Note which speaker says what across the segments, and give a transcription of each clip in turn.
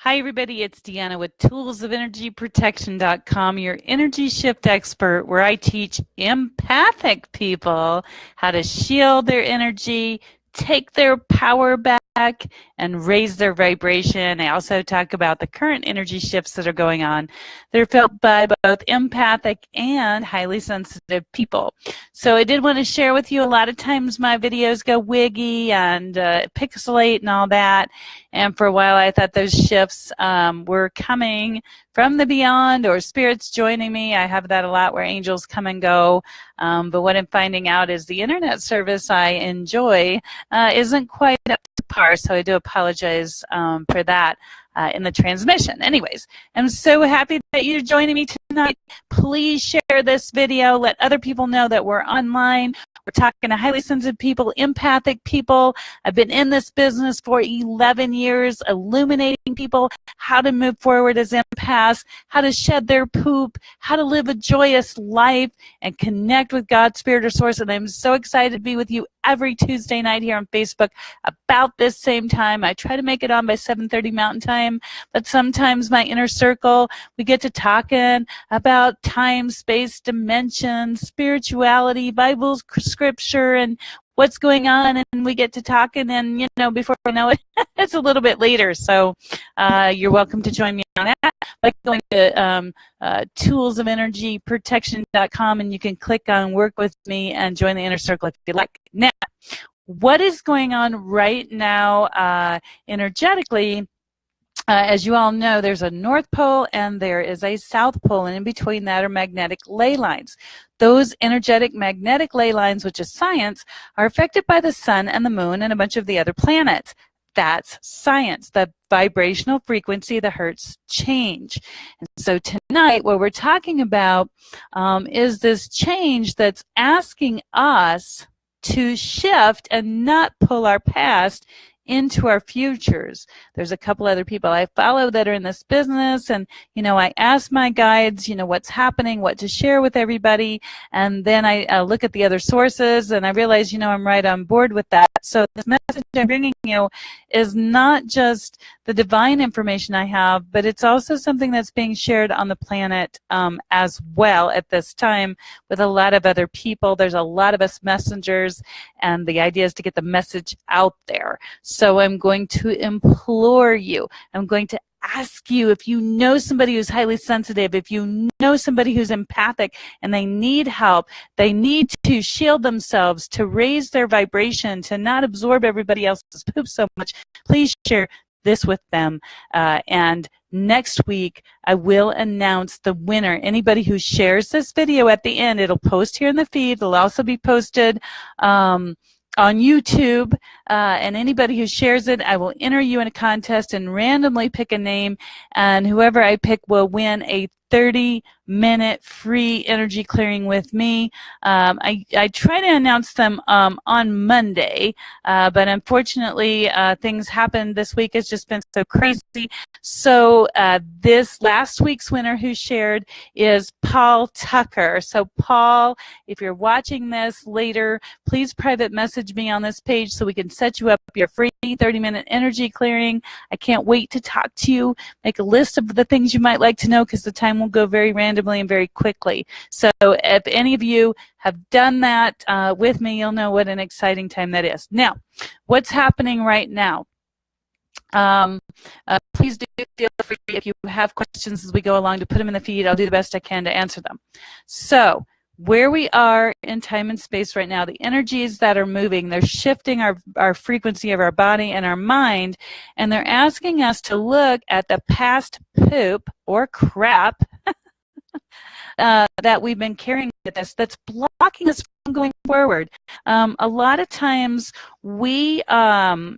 Speaker 1: Hi, everybody. It's Deanna with toolsofenergyprotection.com, your energy shift expert, where I teach empathic people how to shield their energy, take their power back, and raise their vibration. I also talk about the current energy shifts that are going on. They're felt by both empathic and highly sensitive people. So I did want to share with you, a lot of times my videos go wiggy and pixelate and all that. And for a while I thought those shifts were coming from the beyond, or spirits joining me. I have that a lot, where angels come and go. But what I'm finding out is the internet service I enjoy isn't quite up to par, so I do apologize for that in the transmission. Anyways, I'm so happy that you're joining me tonight. Please share this video. Let other people know that we're online. We're talking to highly sensitive people, empathic people. I've been in this business for 11 years, illuminating people how to move forward as empaths, how to shed their poop, how to live a joyous life, and connect with God, Spirit, or Source. And I'm so excited to be with you every Tuesday night here on Facebook about this same time. I try to make it on by 7:30 Mountain Time, but sometimes my inner circle, we get to talking about time, space, dimension, spirituality, Bible, scripture, and what's going on, and we get to talking, and before we know it, it's a little bit later. So you're welcome to join me on that by going to toolsofenergyprotection.com, and you can click on work with me and join the inner circle if you like. Now, what is going on right now energetically? As you all know, there's a North Pole and there is a South Pole, and in between that are magnetic ley lines. Those energetic magnetic ley lines, which is science, are affected by the sun and the moon and a bunch of the other planets. That's science. The vibrational frequency, the hertz, change. And so tonight, what we're talking about is this change that's asking us to shift and not pull our past into our futures. There's a couple other people I follow that are in this business, and I ask my guides what's happening, what to share with everybody, and then I look at the other sources and I realize I'm right on board with that. So this message I'm bringing you is not just the divine information I have, but it's also something that's being shared on the planet as well at this time with a lot of other people. There's a lot of us messengers, and the idea is to get the message out there. So I'm going to implore you, I'm going to ask you, if you know somebody who's highly sensitive, if you know somebody who's empathic and they need help, they need to shield themselves, to raise their vibration, to not absorb everybody else's poop so much, please share this with them. And next week, I will announce the winner. Anybody who shares this video at the end, it'll post here in the feed. It'll also be posted on YouTube, and anybody who shares it, I will enter you in a contest and randomly pick a name, and whoever I pick will win a 30-minute free energy clearing with me. I try to announce them on Monday, but unfortunately things happened this week. It's just been so crazy. So this last week's winner who shared is Paul Tucker. So Paul, if you're watching this later, please private message me on this page so we can set you up your free 30-minute energy clearing. I can't wait to talk to you. Make a list of the things you might like to know, because the time will go very randomly and very quickly. So if any of you have done that with me, you'll know what an exciting time that is. Now, what's happening right now? Please do feel free, if you have questions as we go along, to put them in the feed. I'll do the best I can to answer them. So where we are in time and space right now, the energies that are moving, they're shifting our frequency of our body and our mind, and they're asking us to look at the past poop or crap that we've been carrying with us that's blocking us from going forward. A lot of times we our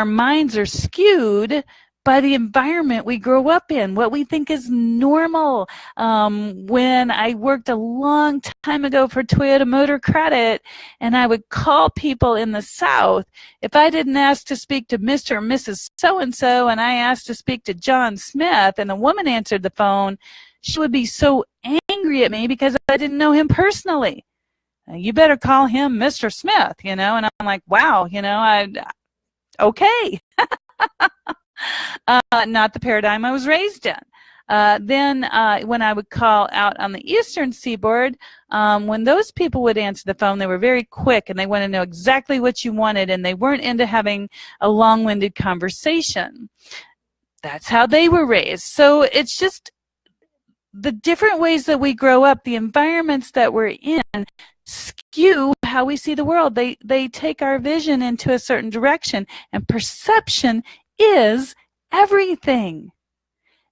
Speaker 1: minds are skewed by the environment we grow up in, what we think is normal. When I worked a long time ago for Toyota Motor Credit, and I would call people in the South, if I didn't ask to speak to Mr. or Mrs. So-and-so, and I asked to speak to John Smith, and the woman answered the phone, she would be so angry at me because I didn't know him personally. You better call him Mr. Smith, and I'm like, wow, okay. not the paradigm I was raised in. Then when I would call out on the eastern seaboard, when those people would answer the phone, they were very quick and they want to know exactly what you wanted, and they weren't into having a long-winded conversation. That's how they were raised. So it's just the different ways that we grow up, the environments that we're in, skew how we see the world. They take our vision into a certain direction, and perception is everything.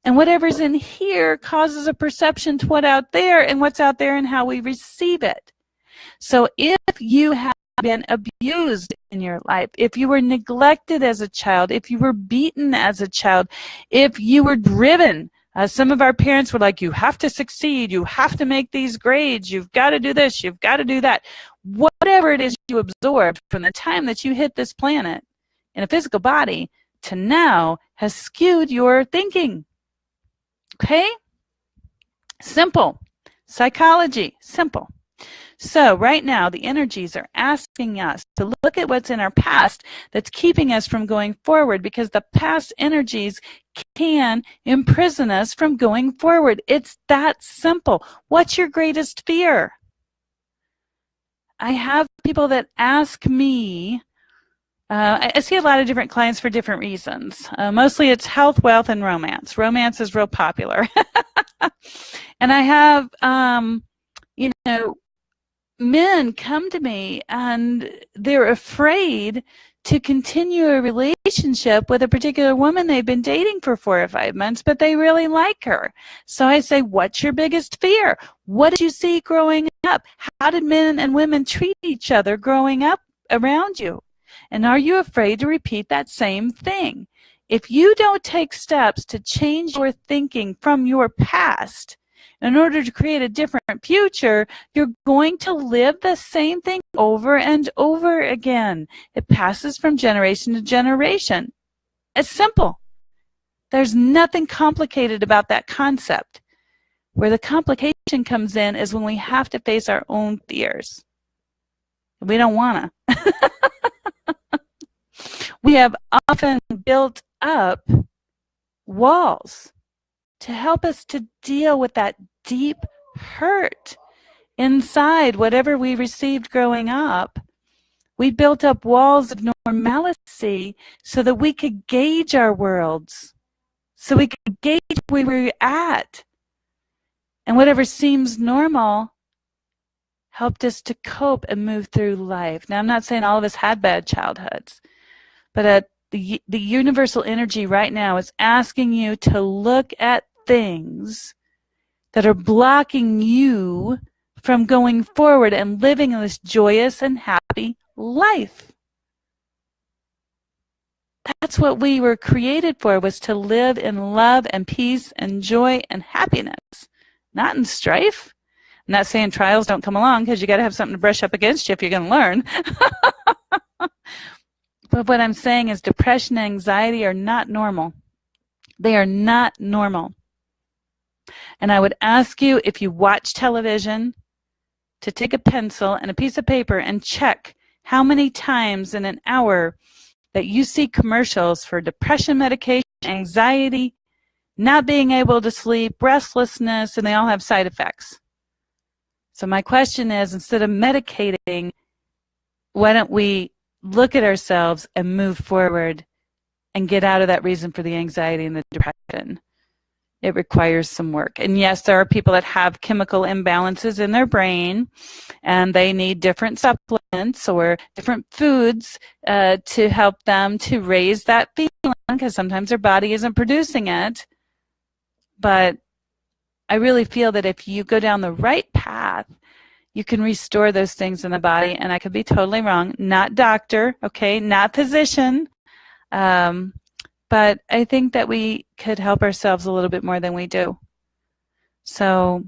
Speaker 1: And whatever's in here causes a perception to what's out there and how we receive it. So if you have been abused in your life, if you were neglected as a child, if you were beaten as a child, if you were driven, some of our parents were like, you have to succeed, you have to make these grades, you've got to do this, you've got to do that. Whatever it is you absorbed from the time that you hit this planet in a physical body to now has skewed your thinking. Okay? Simple. Psychology, simple. So right now, the energies are asking us to look at what's in our past that's keeping us from going forward, because the past energies can imprison us from going forward. It's that simple. What's your greatest fear? I have people that ask me, I see a lot of different clients for different reasons. Mostly it's health, wealth, and romance. Romance is real popular. And I have, men come to me and they're afraid to continue a relationship with a particular woman they've been dating for 4 or 5 months, but they really like her. So I say, what's your biggest fear? What did you see growing up? How did men and women treat each other growing up around you? And are you afraid to repeat that same thing? If you don't take steps to change your thinking from your past in order to create a different future, you're going to live the same thing over and over again. It passes from generation to generation. It's simple. There's nothing complicated about that concept. Where the complication comes in is when we have to face our own fears. We don't want to. We have often built up walls to help us to deal with that deep hurt inside whatever we received growing up. We built up walls of normalcy so that we could gauge our worlds, so we could gauge where we were at. And whatever seems normal helped us to cope and move through life. Now, I'm not saying all of us had bad childhoods, but the universal energy right now is asking you to look at things that are blocking you from going forward and living in this joyous and happy life. That's what we were created for, was to live in love and peace and joy and happiness, not in strife. I'm not saying trials don't come along, because you got to have something to brush up against you if you're going to learn. But what I'm saying is depression and anxiety are not normal. They are not normal. And I would ask you, if you watch television, to take a pencil and a piece of paper and check how many times in an hour that you see commercials for depression medication, anxiety, not being able to sleep, restlessness, and they all have side effects. So my question is, instead of medicating, why don't we look at ourselves and move forward and get out of that reason for the anxiety and the depression? It requires some work. And yes, there are people that have chemical imbalances in their brain, and they need different supplements or different foods to help them to raise that feeling, because sometimes their body isn't producing it. But I really feel that if you go down the right path, you can restore those things in the body. And I could be totally wrong. Not doctor, okay, not physician. But I think that we could help ourselves a little bit more than we do. So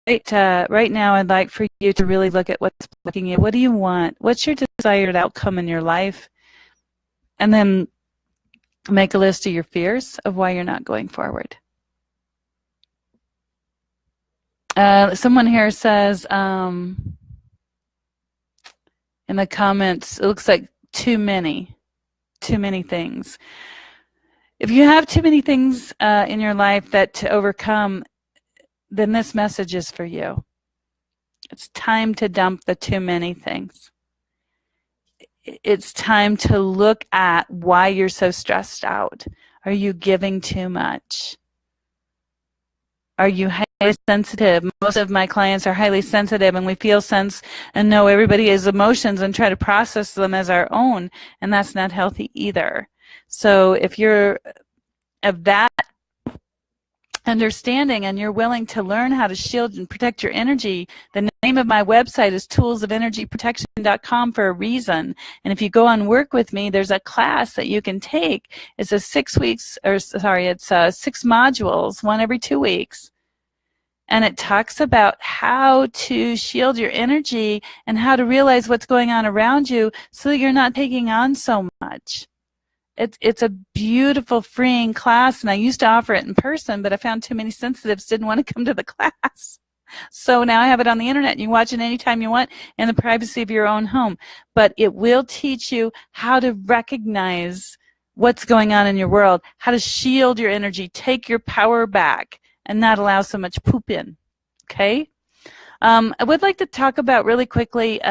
Speaker 1: right now, I'd like for you to really look at what's blocking you. What do you want? What's your desired outcome in your life? And then make a list of your fears of why you're not going forward. Someone here says in the comments, it looks like too many things. If you have too many things in your life that to overcome, then this message is for you. It's time to dump the too many things. It's time to look at why you're so stressed out. Are you giving too much? Are you highly sensitive? Most of my clients are highly sensitive, and we feel, sense, and know everybody's emotions and try to process them as our own, and that's not healthy either. So if you're of that understanding and you're willing to learn how to shield and protect your energy, the name of my website is toolsofenergyprotection.com for a reason. And if you go on Work With Me, there's a class that you can take. It's a 6 modules, one every 2 weeks. And it talks about how to shield your energy and how to realize what's going on around you so that you're not taking on so much. It's a beautiful, freeing class, and I used to offer it in person, but I found too many sensitives didn't want to come to the class. So now I have it on the internet. You can watch it anytime you want in the privacy of your own home. But it will teach you how to recognize what's going on in your world, how to shield your energy, take your power back, and not allow so much poop in. Okay? I would like to talk about really quickly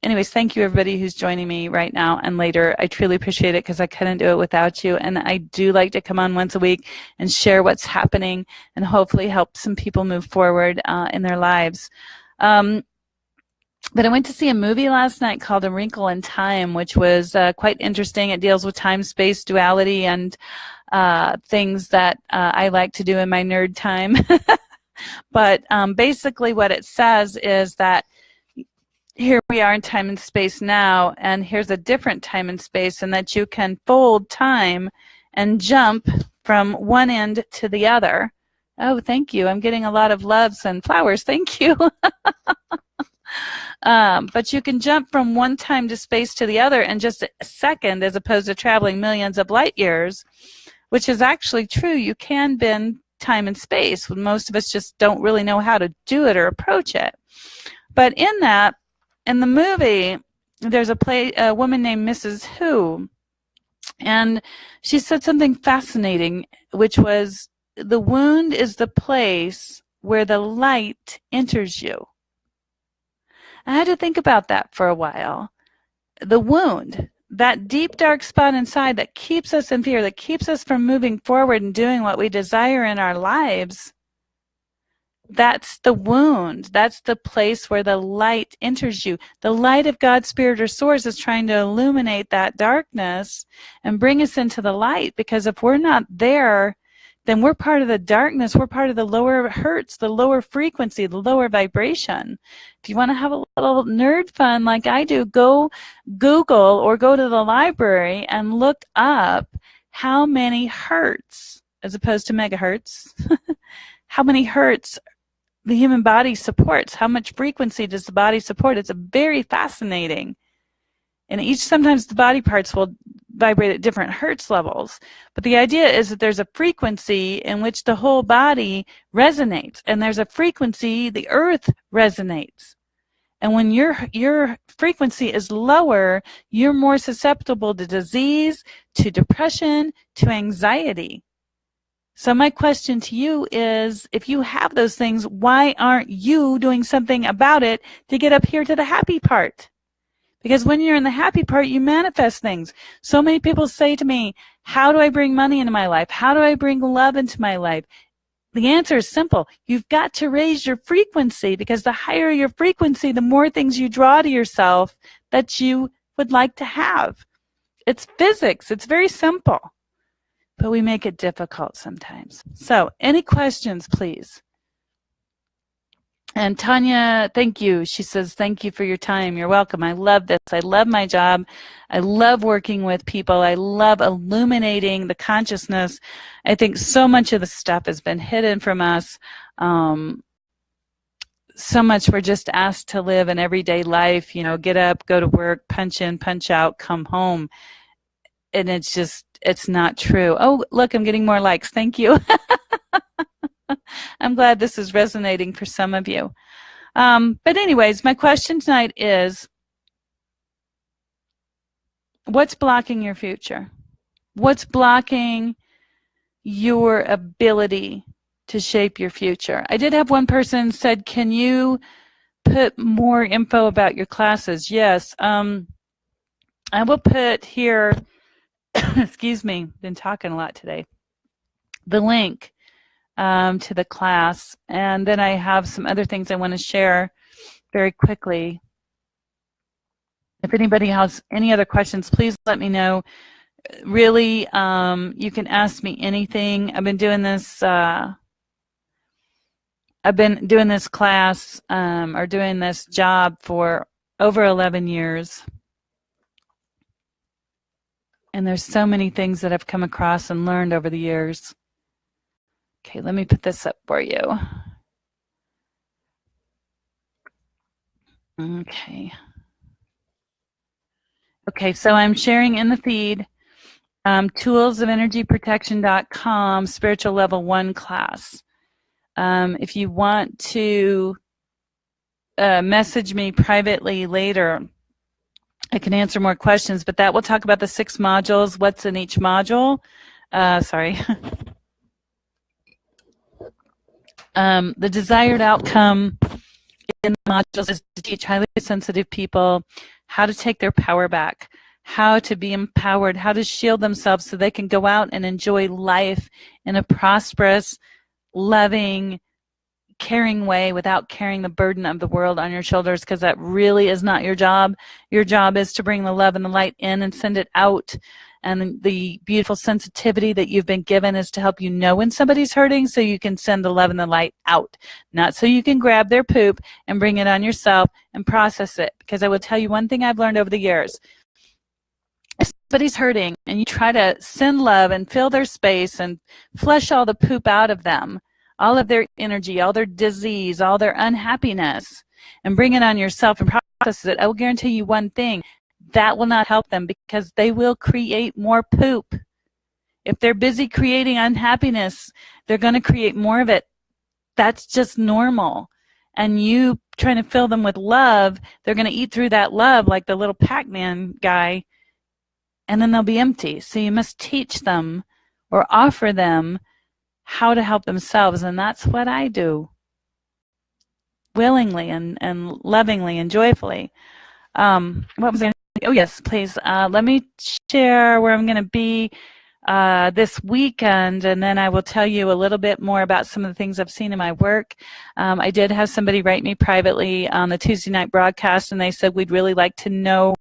Speaker 1: anyways, thank you everybody who's joining me right now and later. I truly appreciate it because I couldn't do it without you. And I do like to come on once a week and share what's happening and hopefully help some people move forward in their lives. But I went to see a movie last night called A Wrinkle in Time, which was quite interesting. It deals with time-space duality and things that I like to do in my nerd time. But basically what it says is that here we are in time and space now, and here's a different time and space, and that you can fold time and jump from one end to the other. Oh, thank you. I'm getting a lot of loves and flowers. Thank you. But you can jump from one time to space to the other in just a second, as opposed to traveling millions of light years, which is actually true. You can bend time and space. Most of us just don't really know how to do it or approach it. But in the movie, there's a woman named Mrs. Who, and she said something fascinating, which was, the wound is the place where the light enters you. I had to think about that for a while. The wound, that deep dark spot inside that keeps us in fear, that keeps us from moving forward and doing what we desire in our lives, that's the wound. That's the place where the light enters you. The light of God's Spirit or Source is trying to illuminate that darkness and bring us into the light, because if we're not there, then we're part of the darkness. We're part of the lower hertz, the lower frequency, the lower vibration. If you want to have a little nerd fun like I do, go Google or go to the library and look up how many hertz, as opposed to megahertz, how many hertz the human body supports. How much frequency does the body support? It's a very fascinating. And sometimes the body parts will vibrate at different hertz levels. But the idea is that there's a frequency in which the whole body resonates. And there's a frequency, the earth resonates. And when your frequency is lower, you're more susceptible to disease, to depression, to anxiety. So my question to you is, if you have those things, why aren't you doing something about it to get up here to the happy part? Because when you're in the happy part, you manifest things. So many people say to me, how do I bring money into my life? How do I bring love into my life? The answer is simple. You've got to raise your frequency, because the higher your frequency, the more things you draw to yourself that you would like to have. It's physics. It's very simple. But we make it difficult sometimes. So, any questions, please? And Tanya, thank you. She says, thank you for your time. You're welcome. I love this. I love my job. I love working with people. I love illuminating the consciousness. I think so much of the stuff has been hidden from us. So much we're just asked to live an everyday life, get up, go to work, punch in, punch out, come home. And it's not true. Oh, look, I'm getting more likes. Thank you. I'm glad this is resonating for some of you. But anyways, my question tonight is, what's blocking your future? What's blocking your ability to shape your future? I did have one person said, can you put more info about your classes? Yes. I will put here, excuse me, been talking a lot today, the link to the class. And then I have some other things I want to share very quickly. If anybody has any other questions, please let me know. Really, you can ask me anything. I've been doing this class or doing this job for over 11 years. And there's so many things that I've come across and learned over the years. Okay, let me put this up for you. Okay. Okay, so I'm sharing in the feed toolsofenergyprotection.com spiritual level 1 class. If you want to message me privately later, I can answer more questions, but that will talk about the 6 modules, what's in each module. Sorry. The desired outcome in the modules is to teach highly sensitive people how to take their power back, how to be empowered, how to shield themselves so they can go out and enjoy life in a prosperous, loving, caring way without carrying the burden of the world on your shoulders, because that really is not your job. Your job is to bring the love and the light in and send it out. And the beautiful sensitivity that you've been given is to help you know when somebody's hurting so you can send the love and the light out. Not so you can grab their poop and bring it on yourself and process it. Because I will tell you one thing I've learned over the years. If somebody's hurting and you try to send love and fill their space and flush all the poop out of them, all of their energy, all their disease, all their unhappiness, and bring it on yourself and process it, I will guarantee you one thing. That will not help them, because they will create more poop. If they're busy creating unhappiness, they're going to create more of it. That's just normal. And you trying to fill them with love, they're going to eat through that love like the little Pac-Man guy, and then they'll be empty. So you must teach them or offer them how to help themselves, and that's what I do, willingly and lovingly and joyfully. What was I? Oh yes, please. Let me share where I'm going to be this weekend, and then I will tell you a little bit more about some of the things I've seen in my work. I did have somebody write me privately on the Tuesday night broadcast, and they said, we'd really like to know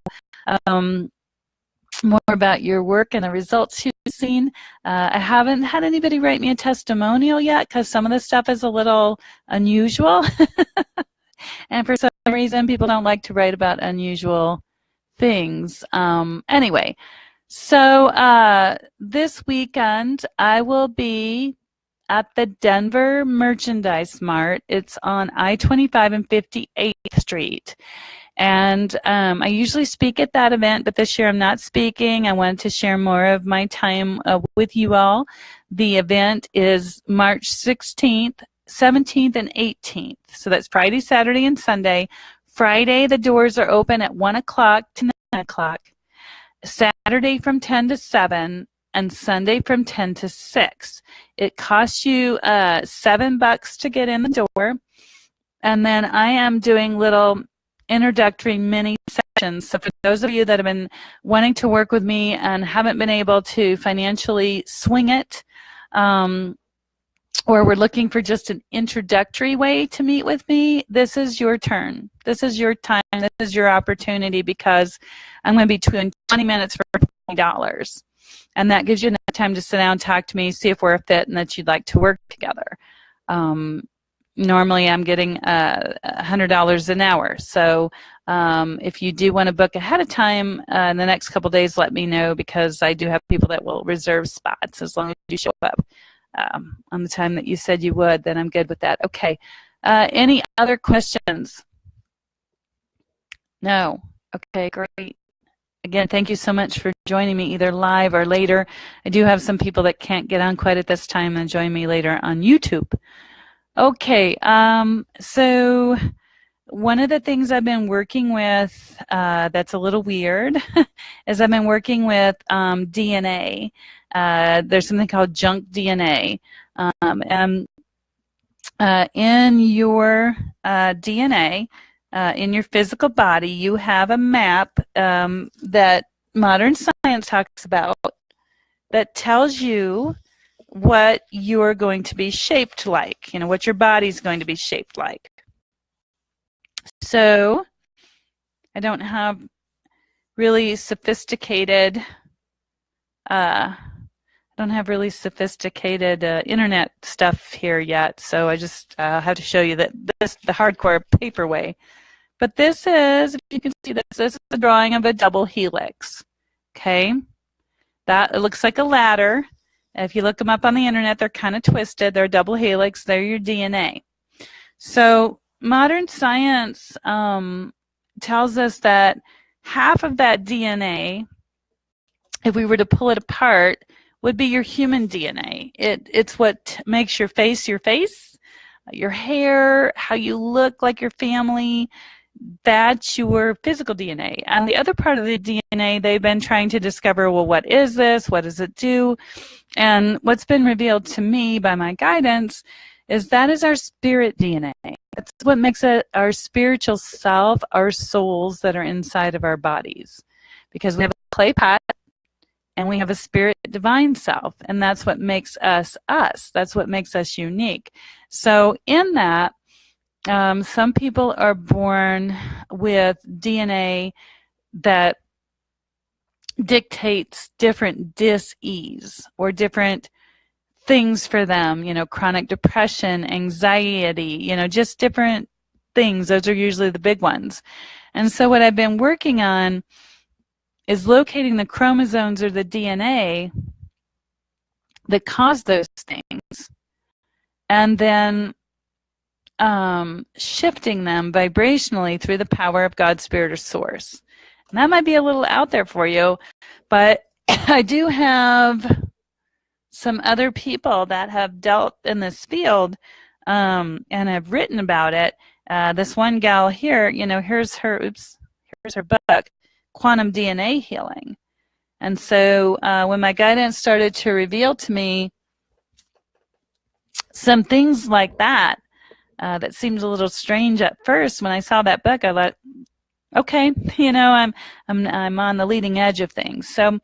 Speaker 1: more about your work and the results you've seen. I haven't had anybody write me a testimonial yet, because some of the stuff is a little unusual. And for some reason, people don't like to write about unusual things. Anyway, so this weekend I will be at the Denver Merchandise Mart. It's on I-25 and 58th Street. And I usually speak at that event, but this year I'm not speaking. I wanted to share more of my time with you all. The event is March 16th, 17th, and 18th. So that's Friday, Saturday, and Sunday. Friday, the doors are open at 1 o'clock to 9 o'clock. Saturday from 10 to 7, and Sunday from 10 to 6. It costs you $7 to get in the door. And then I am doing little introductory mini sessions. So for those of you that have been wanting to work with me and haven't been able to financially swing it, or we're looking for just an introductory way to meet with me, this is your turn. This is your time. This is your opportunity, because I'm going to be doing 20 minutes for $20. And that gives you enough time to sit down, talk to me, see if we're a fit and that you'd like to work together. Normally I'm getting $100 an hour. So if you do want to book ahead of time in the next couple days, let me know, because I do have people that will reserve spots as long as you show up on the time that you said you would. Then I'm good with that. Okay. Any other questions? No. Okay, great. Again, thank you so much for joining me either live or later. I do have some people that can't get on quite at this time and join me later on YouTube. Okay, so one of the things I've been working with that's a little weird is I've been working with DNA. There's something called junk DNA. And in your DNA, in your physical body, you have a map that modern science talks about that tells you what you're going to be shaped like, what your body's going to be shaped like. So I don't have really sophisticated internet stuff here yet, so I just have to show you that this the hardcore paper way. But this is, if you can see this is a drawing of a double helix. Okay, that it looks like a ladder. If you look them up on the internet, they're kind of twisted. They're a double helix. They're your DNA. So modern science tells us that half of that DNA, if we were to pull it apart, would be your human DNA. It's what makes your face, your hair, how you look like your family. That's your physical DNA. And the other part of the DNA, they've been trying to discover, well, what is this? What does it do? And what's been revealed to me by my guidance is that is our spirit DNA. It's what makes it our spiritual self, our souls that are inside of our bodies. Because we have a clay pot and we have a spirit divine self. And that's what makes us us. That's what makes us unique. So in that, some people are born with DNA that dictates different dis-ease or different things for them, chronic depression, anxiety, just different things. Those are usually the big ones. And so what I've been working on is locating the chromosomes or the DNA that cause those things and then shifting them vibrationally through the power of God, Spirit, or Source. And that might be a little out there for you, but I do have some other people that have dealt in this field and have written about it. This one gal here, here's her book, Quantum DNA Healing. And so when my guidance started to reveal to me some things like that, that seemed a little strange at first. When I saw that book, I thought, okay, I'm on the leading edge of things. So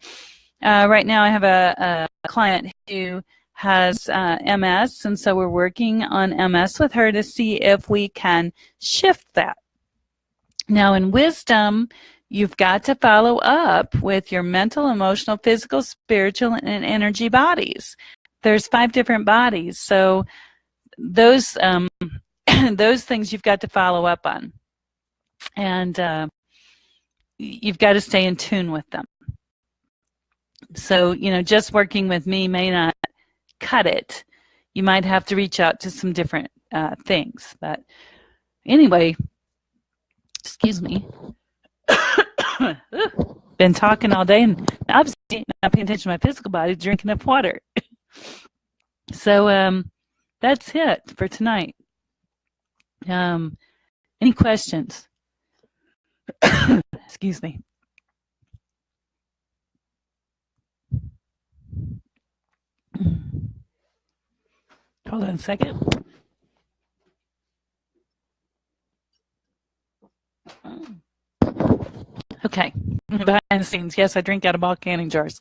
Speaker 1: right now I have a client who has MS, and so we're working on MS with her to see if we can shift that. Now in wisdom, you've got to follow up with your mental, emotional, physical, spiritual, and energy bodies. There's 5 different bodies, so those those things you've got to follow up on, and you've got to stay in tune with them. So just working with me may not cut it. You might have to reach out to some different things. But anyway, excuse me. Been talking all day and obviously not paying attention to my physical body, drinking enough water. So that's it for tonight. Any questions? Excuse me. Hold on a second. Okay, behind the scenes. Yes, I drink out of ball canning jars.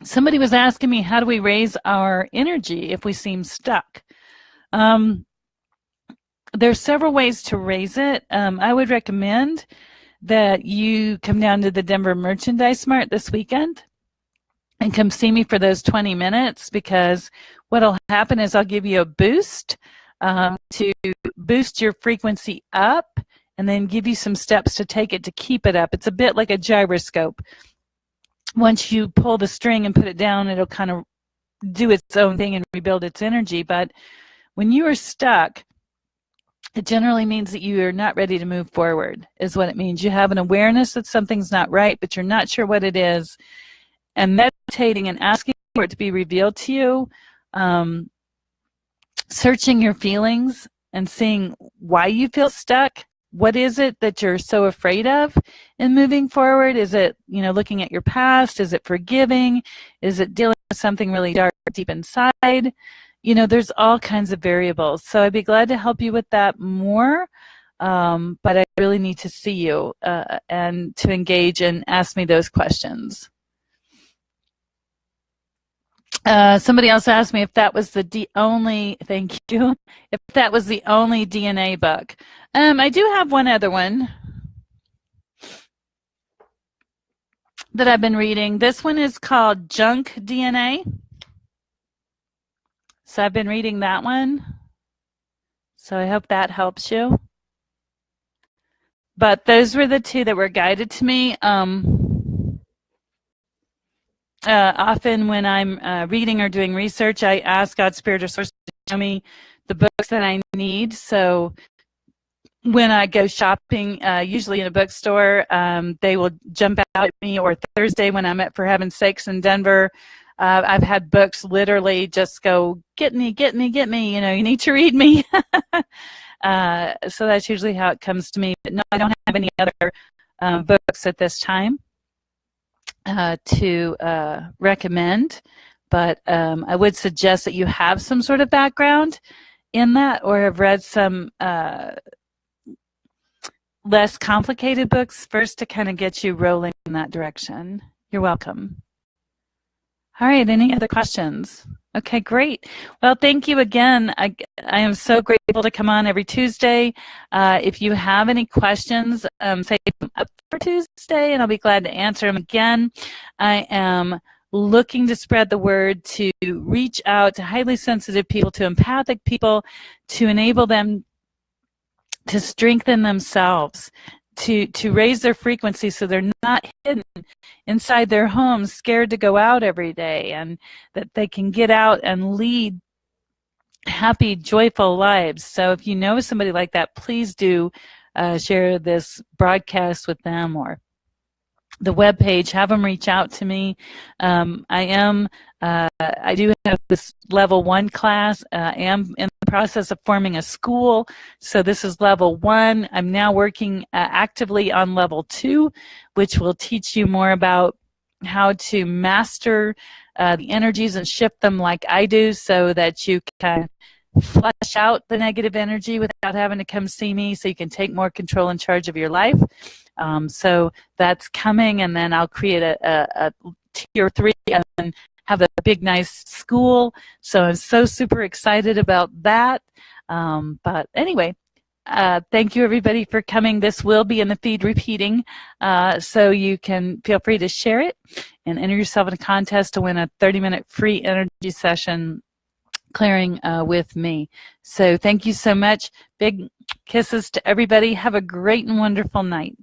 Speaker 1: Somebody was asking me, how do we raise our energy if we seem stuck? There's several ways to raise it. I would recommend that you come down to the Denver Merchandise Mart this weekend and come see me for those 20 minutes, because what'll happen is I'll give you a boost to boost your frequency up and then give you some steps to take it to keep it up. It's a bit like a gyroscope. Once you pull the string and put it down, it'll kind of do its own thing and rebuild its energy. But when you are stuck, it generally means that you are not ready to move forward, is what it means. You have an awareness that something's not right, but you're not sure what it is. And meditating and asking for it to be revealed to you, searching your feelings and seeing why you feel stuck. What is it that you're so afraid of in moving forward? Is it, looking at your past? Is it forgiving? Is it dealing with something really dark deep inside? There's all kinds of variables. So I'd be glad to help you with that more. But I really need to see you and to engage and ask me those questions. Somebody else asked me if that was thank you, if that was the only DNA book. I do have one other one that I've been reading. This one is called Junk DNA. So I've been reading that one. So I hope that helps you. But those were the two that were guided to me. Often when I'm reading or doing research, I ask God, Spirit, or Source to show me the books that I need. So when I go shopping, usually in a bookstore, they will jump out at me. Or Thursday when I'm at For Heaven's Sakes in Denver, I've had books literally just go, get me, get me, get me. You need to read me. So that's usually how it comes to me. But no, I don't have any other books at this time to recommend. But I would suggest that you have some sort of background in that, or have read some less complicated books first to kind of get you rolling in that direction. You're welcome. All right, any other questions? Okay, great. Well, thank you again. I am so grateful to come on every Tuesday. If you have any questions, say them up for Tuesday, and I'll be glad to answer them again. I am looking to spread the word, to reach out to highly sensitive people, to empathic people, to enable them to strengthen themselves, to raise their frequency so they're not hidden inside their homes, scared to go out every day, and that they can get out and lead happy, joyful lives. So if you know somebody like that, please do share this broadcast with them, or the webpage, have them reach out to me. I do have this level 1 class. I am in the process of forming a school. So this is level 1. I'm now working actively on level 2, which will teach you more about how to master the energies and shift them like I do, so that you can flush out the negative energy without having to come see me, so you can take more control and charge of your life. So that's coming, and then I'll create a tier 3 and then have a big, nice school. So I'm so super excited about that. But anyway, thank you everybody for coming. This will be in the feed repeating, so you can feel free to share it and enter yourself in a contest to win a 30-minute free energy session clearing with me. So thank you so much. Big kisses to everybody. Have a great and wonderful night.